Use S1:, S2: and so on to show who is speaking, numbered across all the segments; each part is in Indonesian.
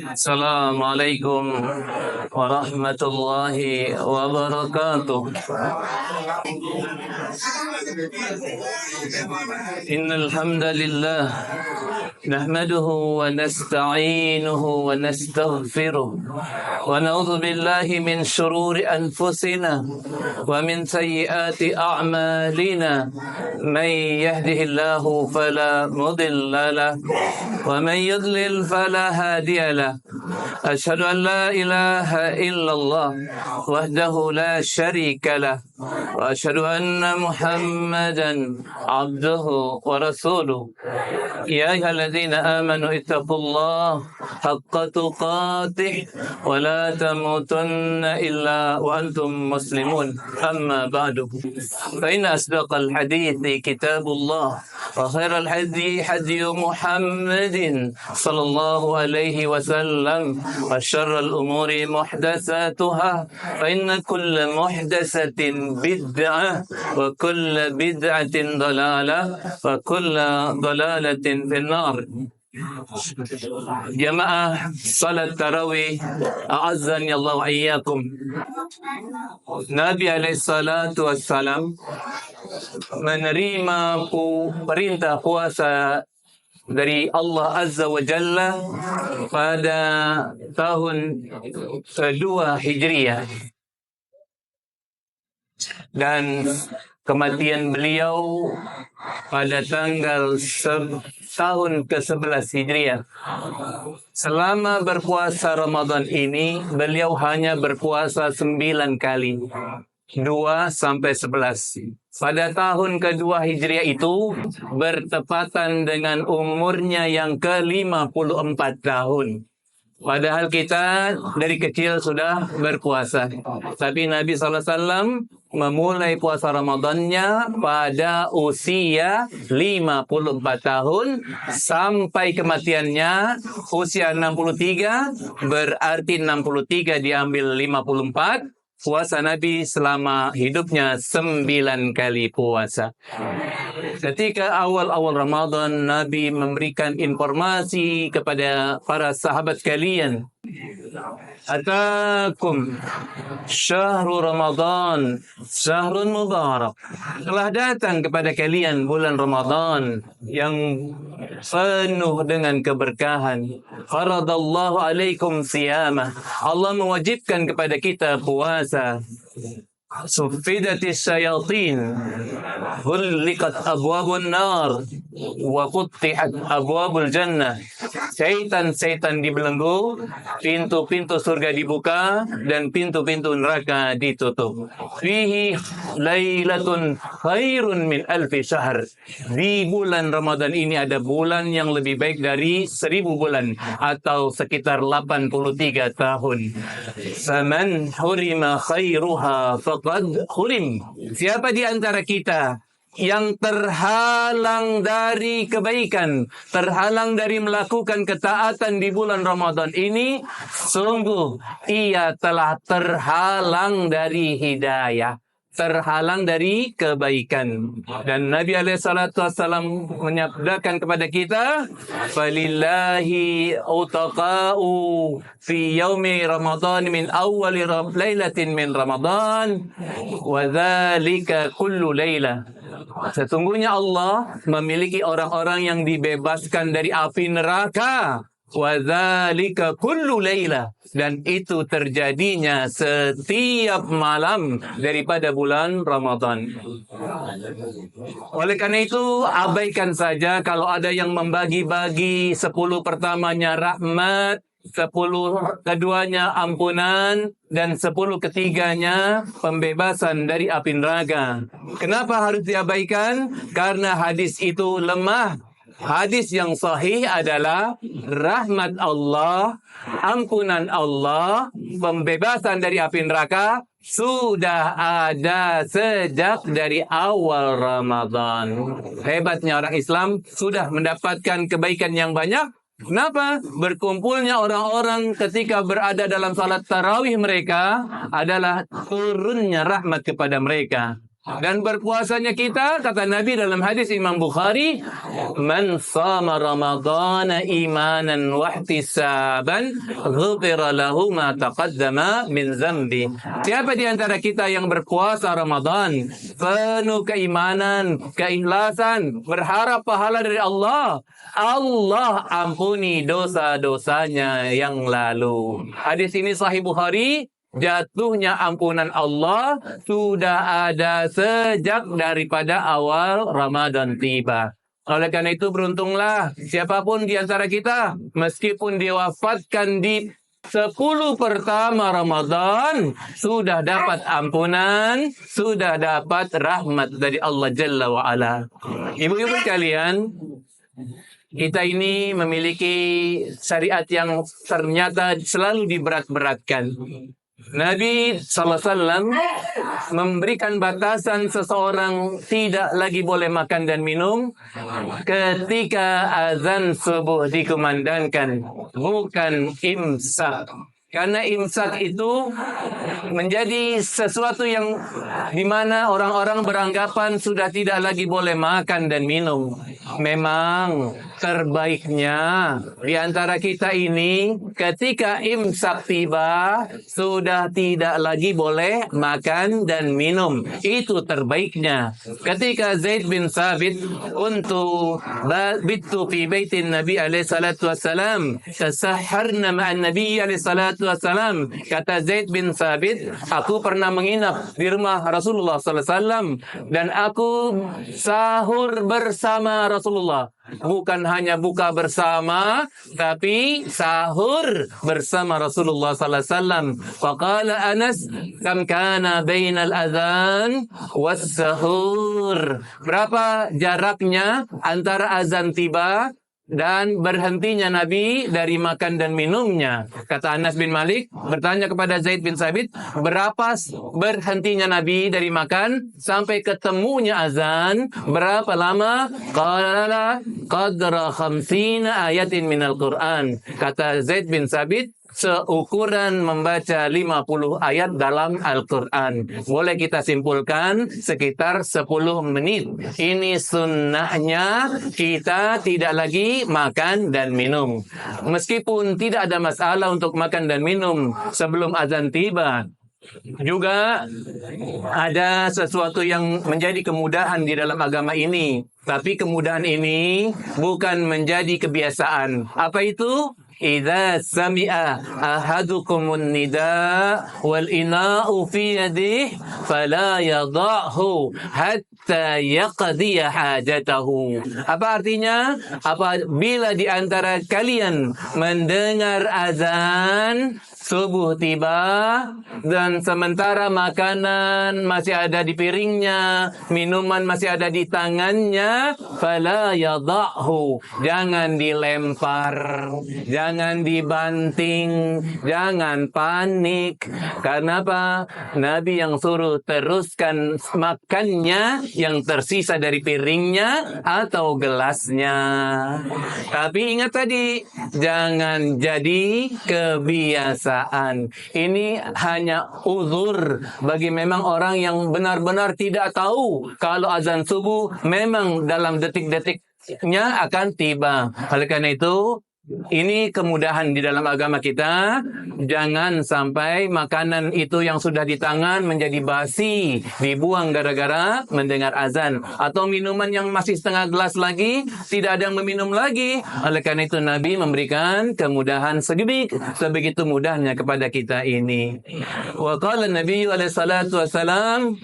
S1: Assalamualaikum warahmatullahi wabarakatuh. Innal hamdalillah nahmaduhu wa nasta'inuhu wa nastaghfiruh wa na'udzu billahi min shururi anfusina wa min sayyiati a'malina. May yahdihillahu fala mudilla lahu wa may yudlil fala hadiya lahu. Asyhadu an la ilaha illallah wahdahu la syarika lah wa asyhadu anna Muhammadan abduhu wa rasuluh. Ya ayyuhalladzina amanu ittaqullaha haqqa tuqatih wa la tamutunna illa wa antum muslimun. Amma ba'du. Fa inna asdaqal hadithi kitabullah wa khairal hadi hadi Muhammadin sallallahu alaihi wasallam wa syarrul umuri muhdatsatuha fa inna kulla muhdatsatin bid'ah wa kulla bid'atin dalalah wa kulla dalalatin finnar. Jamaah salat tarawih, a'azzani Allah wa iyyakum. Nabi alaihi salatu wassalam menerima perintah puasa dari Allah Azza wa Jalla pada tahun kedua Hijriah, dan kematian beliau pada tanggal tahun ke-11 Hijriah. Selama berpuasa Ramadan ini, beliau hanya berpuasa 9 kali. 2 sampai 11. Pada tahun kedua Hijriah itu bertepatan dengan umurnya yang ke-54 tahun. Padahal kita dari kecil sudah berpuasa. Tapi Nabi SAW memulai puasa Ramadannya pada usia 54 tahun sampai kematiannya usia 63, berarti 63 diambil 54. Puasa Nabi selama hidupnya 9 kali puasa. Ketika awal-awal Ramadan, Nabi memberikan informasi kepada para sahabat kalian. Atakum syahrul Ramadan, syahrun mubarak. Telah datang kepada kalian bulan Ramadan yang penuh dengan keberkahan. Faradallahu alaikum siyamah. Allah mewajibkan kepada kita puasa. Suffidatis syayatin, hulliqat abwabun nar, wa quttihat abwabul jannah. Syaitan-syaitan dibelenggu, pintu-pintu surga dibuka, dan pintu-pintu neraka ditutup. Fihi lailatun khairun min alfi syahr. Di bulan Ramadan ini ada bulan yang lebih baik dari 1000 bulan, atau sekitar 83 tahun. Faman hurima khairuha faqad hurim. Siapa di antara kita yang terhalang dari kebaikan, terhalang dari melakukan ketaatan di bulan Ramadan ini, sungguh ia telah terhalang dari hidayah, terhalang dari kebaikan. Dan Nabi SAW menyabdakan kepada kita, falillahi utaqa'u fi yaumi Ramadan min awwali lailatin min Ramadan wa dzalika kullu lailah. Sesungguhnya Allah memiliki orang-orang yang dibebaskan dari api neraka. Wa dzalika kullu laila, dan itu terjadinya setiap malam daripada bulan Ramadan. Oleh karena itu, abaikan saja kalau ada yang membagi-bagi 10 pertamanya rahmat, 10 keduanya ampunan, dan 10 ketiganya pembebasan dari api neraka. Kenapa harus diabaikan? Karena hadis itu lemah. Hadis yang sahih adalah rahmat Allah, ampunan Allah, pembebasan dari api neraka sudah ada sejak dari awal Ramadan. Hebatnya orang Islam sudah mendapatkan kebaikan yang banyak. Kenapa? Berkumpulnya orang-orang ketika berada dalam salat tarawih mereka adalah turunnya rahmat kepada mereka. Dan berpuasanya kita, kata Nabi dalam hadis Imam Bukhari, man sama Ramadana imanan wahtisaban ghufira lahu ma taqaddama min zambi. Siapa di antara kita yang berpuasa Ramadan penuh keimanan, keikhlasan, berharap pahala dari Allah, Allah ampuni dosa-dosanya yang lalu. Hadis ini sahih Bukhari. Jatuhnya ampunan Allah sudah ada sejak daripada awal Ramadan tiba. Oleh karena itu beruntunglah siapapun di antara kita, meskipun diwafatkan di 10 pertama Ramadan, sudah dapat ampunan, sudah dapat rahmat dari Allah Jalla wa'ala. Ibu-ibu kalian, kita ini memiliki syariat yang ternyata selalu diberat-beratkan. Nabi SAW memberikan batasan seseorang tidak lagi boleh makan dan minum ketika azan subuh dikumandangkan, bukan imsak. Karena imsak itu menjadi sesuatu yang dimana orang-orang beranggapan sudah tidak lagi boleh makan dan minum. Memang terbaiknya di antara kita ini ketika imsak tiba sudah tidak lagi boleh makan dan minum. Itu terbaiknya. Ketika Zaid bin Sabit untuk bitu fi baitin Nabi alaihi salatu wassalam, tasaharna ma'an Nabi alaihi salatu wassalam, kata Zaid bin Sabit, aku pernah menginap di rumah Rasulullah sallallahu alaihi wasallam dan aku sahur bersama Rasulullah. Bukan hanya buka bersama, tapi sahur bersama Rasulullah sallallahu alaihi wasallam. Faqala Anas, kam kana bainal adzan was sahur. Berapa jaraknya antara azan tiba dan berhentinya Nabi dari makan dan minumnya? Kata Anas bin Malik bertanya kepada Zaid bin Sabit, berapa berhentinya Nabi dari makan sampai ketemunya azan? Berapa lama? Qala qadra 50 ayatin minal Quran. Kata Zaid bin Sabit, seukuran membaca 50 ayat dalam Al-Quran. Boleh kita simpulkan sekitar 10 menit. Ini sunnahnya kita tidak lagi makan dan minum. Meskipun tidak ada masalah untuk makan dan minum sebelum azan tiba, juga ada sesuatu yang menjadi kemudahan di dalam agama ini. Tapi kemudahan ini bukan menjadi kebiasaan. Apa itu? Idza sami'a ahadukumun nida wal ina'u fi yadihi fala yada'hu hatta yaqdiya hajatahu. Apa artinya? Apabila di antara kalian mendengar azan subuh tiba dan sementara makanan masih ada di piringnya, minuman masih ada di tangannya, fala yada'hu, jangan dilempar, jangan dibanting, jangan panik. Karena apa? Nabi yang suruh teruskan makannya yang tersisa dari piringnya atau gelasnya. Tapi ingat tadi, jangan jadi kebiasaan. Ini hanya uzur bagi memang orang yang benar-benar tidak tahu kalau azan subuh memang dalam detik-detiknya akan tiba. Oleh karena itu, ini kemudahan di dalam agama kita. Jangan sampai makanan itu yang sudah di tangan menjadi basi, dibuang gara-gara mendengar azan. Atau minuman yang masih setengah gelas lagi, tidak ada yang meminum lagi. Oleh karena itu Nabi memberikan kemudahan sebegitu mudahnya kepada kita ini. Wa qala Nabi alaihi salatu wassalam,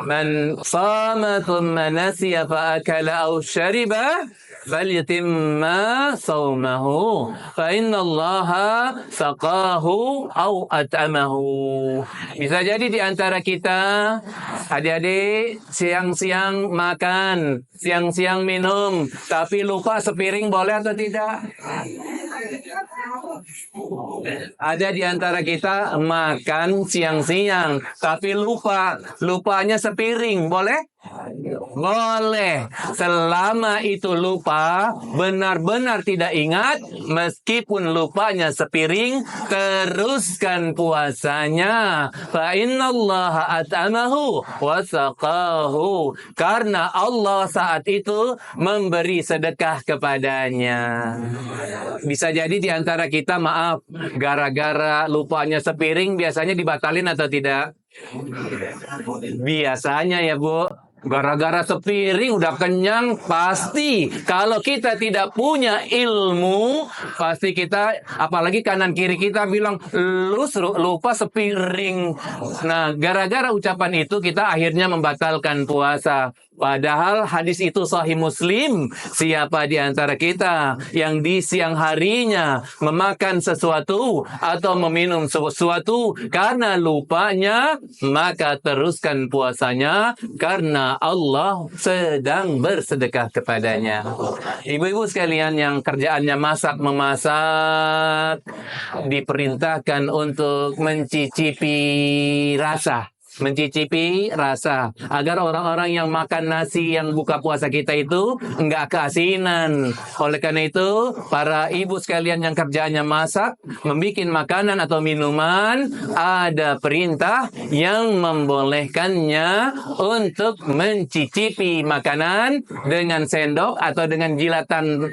S1: man sama thumma nasiya fa akala aw syariba falyatimma saumahu fa innallaha saqahu au at'amahu. Bisa jadi di antara kita adik-adik siang-siang makan, siang-siang minum, tapi lupa sepiring boleh atau tidak? Ada di antara kita makan siang-siang, tapi lupanya sepiring, boleh? Boleh. Selama itu lupa, benar-benar tidak ingat, meskipun lupanya sepiring, teruskan puasanya. Fa innallaha at'amahu wa saqahu. Karena Allah saat itu memberi sedekah kepadanya. Bisa jadi di antara kita, maaf, gara-gara lupanya sepiring biasanya dibatalin atau tidak? Biasanya ya, Bu. Gara-gara sepiring udah kenyang, pasti. Kalau kita tidak punya ilmu, pasti kita, apalagi kanan kiri kita bilang, lu lupa sepiring. Nah, gara-gara ucapan itu kita akhirnya membatalkan puasa. Padahal hadis itu sahih Muslim. Siapa di antara kita yang di siang harinya memakan sesuatu atau meminum sesuatu karena lupanya, maka teruskan puasanya karena Allah sedang bersedekah kepadanya. Ibu-ibu sekalian yang kerjaannya memasak, diperintahkan untuk mencicipi rasa agar orang-orang yang makan nasi yang buka puasa kita itu enggak keasinan. Oleh karena itu, para ibu sekalian yang kerjaannya masak, membuat makanan atau minuman, ada perintah yang membolehkannya untuk mencicipi makanan dengan sendok atau dengan jilatan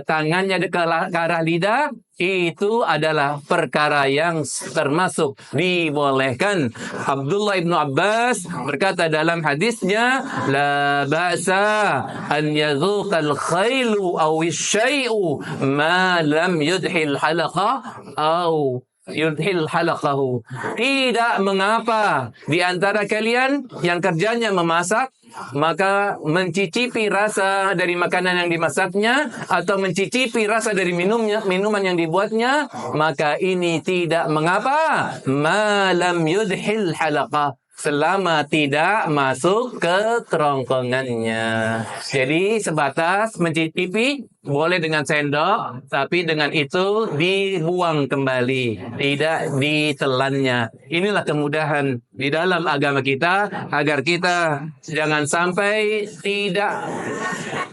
S1: tangannya ke arah lidah. Itu adalah perkara yang termasuk dibolehkan. Abdullah ibnu Abbas berkata dalam hadisnya, la ba'sa an yadhuqal khailu aw syai'u ma lam yudhil halaqa aw yudhil halaqahu. Tidak mengapa di antara kalian yang kerjanya memasak, maka mencicipi rasa dari makanan yang dimasaknya atau mencicipi rasa dari minuman yang dibuatnya, maka ini tidak mengapa. Malam yudhil halaqah, selama tidak masuk ke kerongkongannya. Jadi sebatas mencicipi, boleh dengan sendok, tapi dengan itu dibuang kembali, tidak ditelannya. Inilah kemudahan di dalam agama kita, agar kita jangan sampai tidak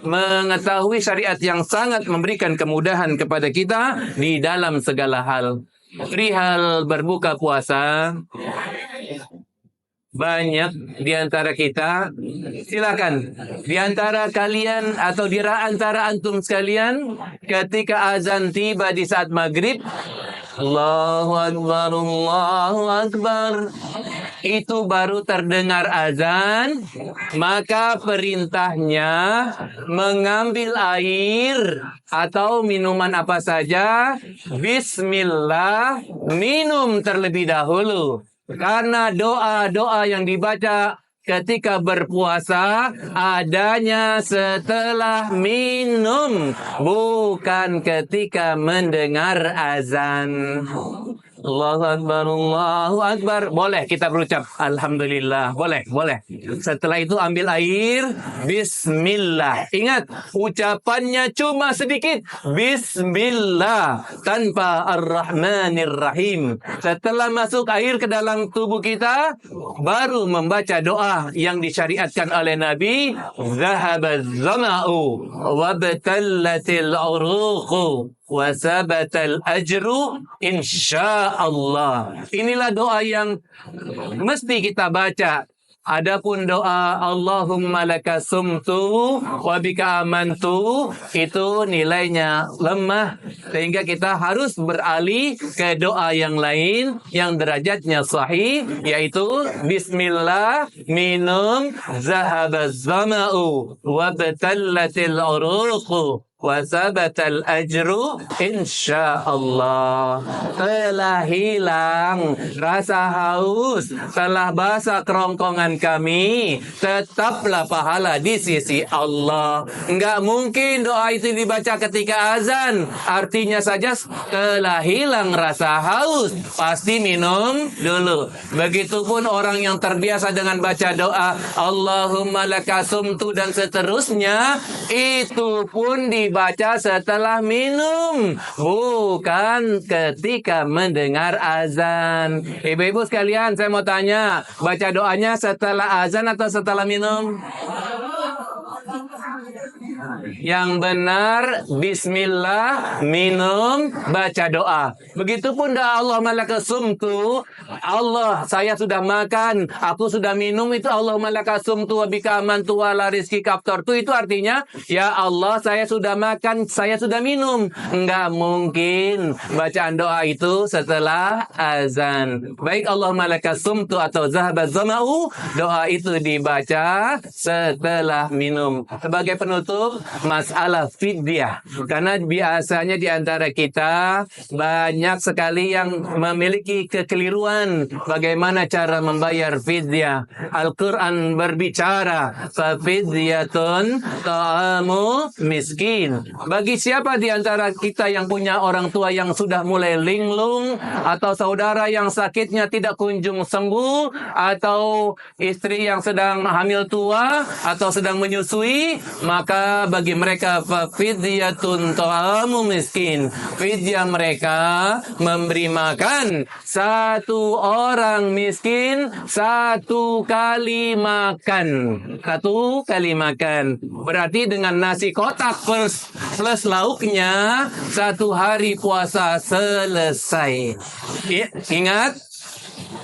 S1: mengetahui syariat yang sangat memberikan kemudahan kepada kita di dalam segala hal. Perihal berbuka puasa, banyak di antara kita, silakan, di antara kalian atau di antara antum sekalian, ketika azan tiba di saat maghrib, Allahu Akbar, Allahu Akbar, itu baru terdengar azan, maka perintahnya mengambil air atau minuman apa saja, bismillah, minum terlebih dahulu. Karena doa-doa yang dibaca ketika berpuasa adanya setelah minum, bukan ketika mendengar azan. Allahu Akbar, Allahu Akbar. Boleh kita berucap Alhamdulillah. Boleh. Setelah itu ambil air, bismillah. Ingat, ucapannya cuma sedikit. Bismillah. Tanpa Ar-Rahmanir Rahim. Setelah masuk air ke dalam tubuh kita, baru membaca doa yang disyariatkan oleh Nabi. Zahabaz zama'u wabtallatil uruqu wasabatal ajru insyaallah. Inilah doa yang mesti kita baca. Adapun doa Allahumma laka sumtu wa bika amantu, itu nilainya lemah, sehingga kita harus beralih ke doa yang lain yang derajatnya sahih, yaitu bismillah, minum, zahabaz zama'u wa batallatil uruqu wasabatal ajru insyaallah. Telah hilang rasa haus, telah basah kerongkongan kami, tetaplah pahala di sisi Allah. Enggak mungkin doa itu dibaca ketika azan. Artinya saja telah hilang rasa haus, pasti minum dulu. Begitupun orang yang terbiasa dengan baca doa Allahumma laka sumtu dan seterusnya, itu pun dibaca dibaca setelah minum, bukan ketika mendengar azan. Ibu-ibu sekalian, saya mau tanya, baca doanya setelah azan atau setelah minum? Yang benar, bismillah, minum, baca doa. Begitupun doa Allah malakasumtu. Allah, saya sudah makan, aku sudah minum, itu Allah malakasumtu wabika amantu wala rizki kaptortu. Itu artinya, ya Allah, saya sudah makan, saya sudah minum. Enggak mungkin bacaan doa itu setelah azan. Baik Allah malakasumtu atau zahabat zama'u, doa itu dibaca setelah minum. Sebagai penutup, masalah fidyah. Karena biasanya di antara kita banyak sekali yang memiliki kekeliruan bagaimana cara membayar fidyah. Al-Quran berbicara, fafidyatun ta'amu miskin. Bagi siapa di antara kita yang punya orang tua yang sudah mulai linglung, atau saudara yang sakitnya tidak kunjung sembuh, atau istri yang sedang hamil tua atau sedang menyusui, maka bagi mereka fidyatun ta'amu miskin. Fidyah mereka memberi makan satu orang miskin satu kali makan. Satu kali makan. Berarti dengan nasi kotak plus lauknya, satu hari puasa selesai. Ingat,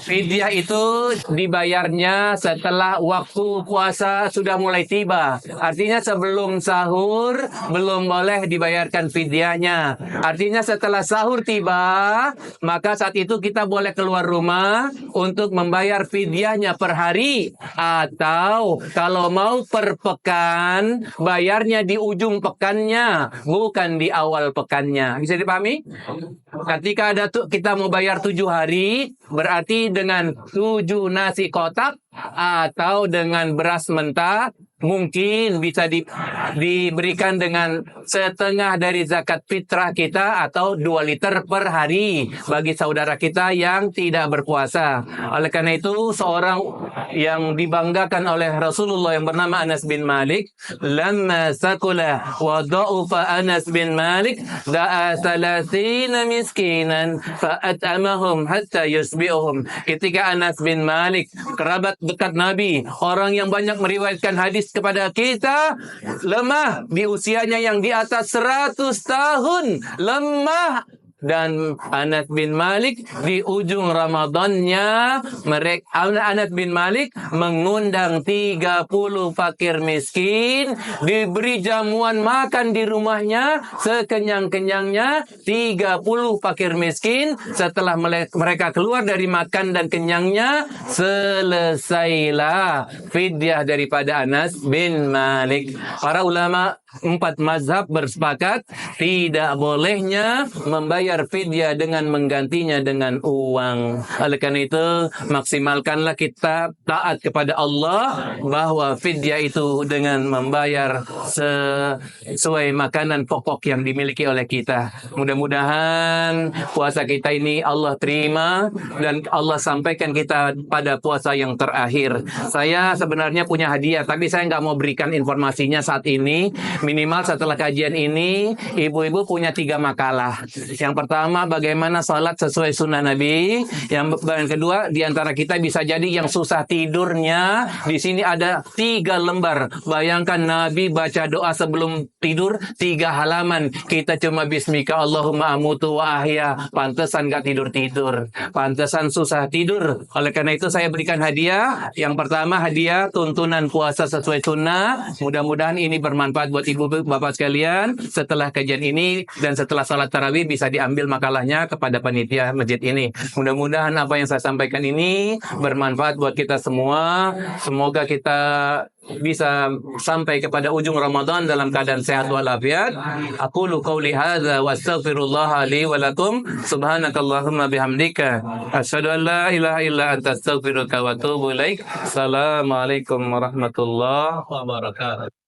S1: fidyah itu dibayarnya setelah waktu puasa sudah mulai tiba. Artinya sebelum sahur belum boleh dibayarkan fidyahnya. Artinya setelah sahur tiba, maka saat itu kita boleh keluar rumah untuk membayar fidyahnya per hari. Atau kalau mau per pekan, bayarnya di ujung pekannya, bukan di awal pekannya. Bisa dipahami? Ketika kita mau bayar 7 hari, berarti dengan 7 nasi kotak atau dengan beras mentah, mungkin bisa diberikan dengan setengah dari zakat fitrah kita atau 2 liter per hari bagi saudara kita yang tidak berpuasa. Oleh karena itu, seorang yang dibanggakan oleh Rasulullah yang bernama Anas bin Malik, lamma sakula wa da'ufa Anas bin Malik da'a 30 miskinan fa'at'amahum hatta yusbi'uhum. Ketika Anas bin Malik, kerabat dekat Nabi, orang yang banyak meriwayatkan hadis kepada kita, lemah di usianya yang di atas 100 tahun, lemah. Dan Anas bin Malik di ujung Ramadannya, Anas bin Malik mengundang 30 fakir miskin, diberi jamuan makan di rumahnya sekenyang-kenyangnya. 30 fakir miskin, setelah mereka keluar dari makan dan kenyangnya, selesailah fidyah daripada Anas bin Malik. Para ulama 4 mazhab bersepakat tidak bolehnya membayar fidyah dengan menggantinya dengan uang. Oleh karena itu, maksimalkanlah kita taat kepada Allah, bahwa fidyah itu dengan membayar sesuai makanan pokok yang dimiliki oleh kita. Mudah-mudahan puasa kita ini Allah terima dan Allah sampaikan kita pada puasa yang terakhir. Saya sebenarnya punya hadiah, tapi saya nggak mau berikan informasinya saat ini. Minimal setelah kajian ini, ibu-ibu punya 3 makalah. Yang pertama, bagaimana salat sesuai sunnah Nabi. Yang kedua, di antara kita bisa jadi yang susah tidurnya, di sini ada 3 lembar. Bayangkan Nabi baca doa sebelum tidur 3 halaman. Kita cuma bismika Allahumma amutu wa ahya. Pantesan gak tidur-tidur. Pantesan susah tidur. Oleh karena itu saya berikan hadiah. Yang pertama, hadiah tuntunan puasa sesuai sunnah. Mudah-mudahan ini bermanfaat buat ibu bapak sekalian. Setelah kajian ini dan setelah salat tarawih bisa diambil makalahnya kepada panitia masjid ini. Mudah-mudahan apa yang saya sampaikan ini bermanfaat buat kita semua. Semoga kita bisa sampai kepada ujung Ramadan dalam keadaan sehat walafiat. Aqulu qauli hadza wa astaghfirullah li wa lakum. Subhanakallahumma bihamdika asyhadu an la ilaha illa anta astaghfiruka wa atubu ilaik. Assalamualaikum warahmatullahi wabarakatuh.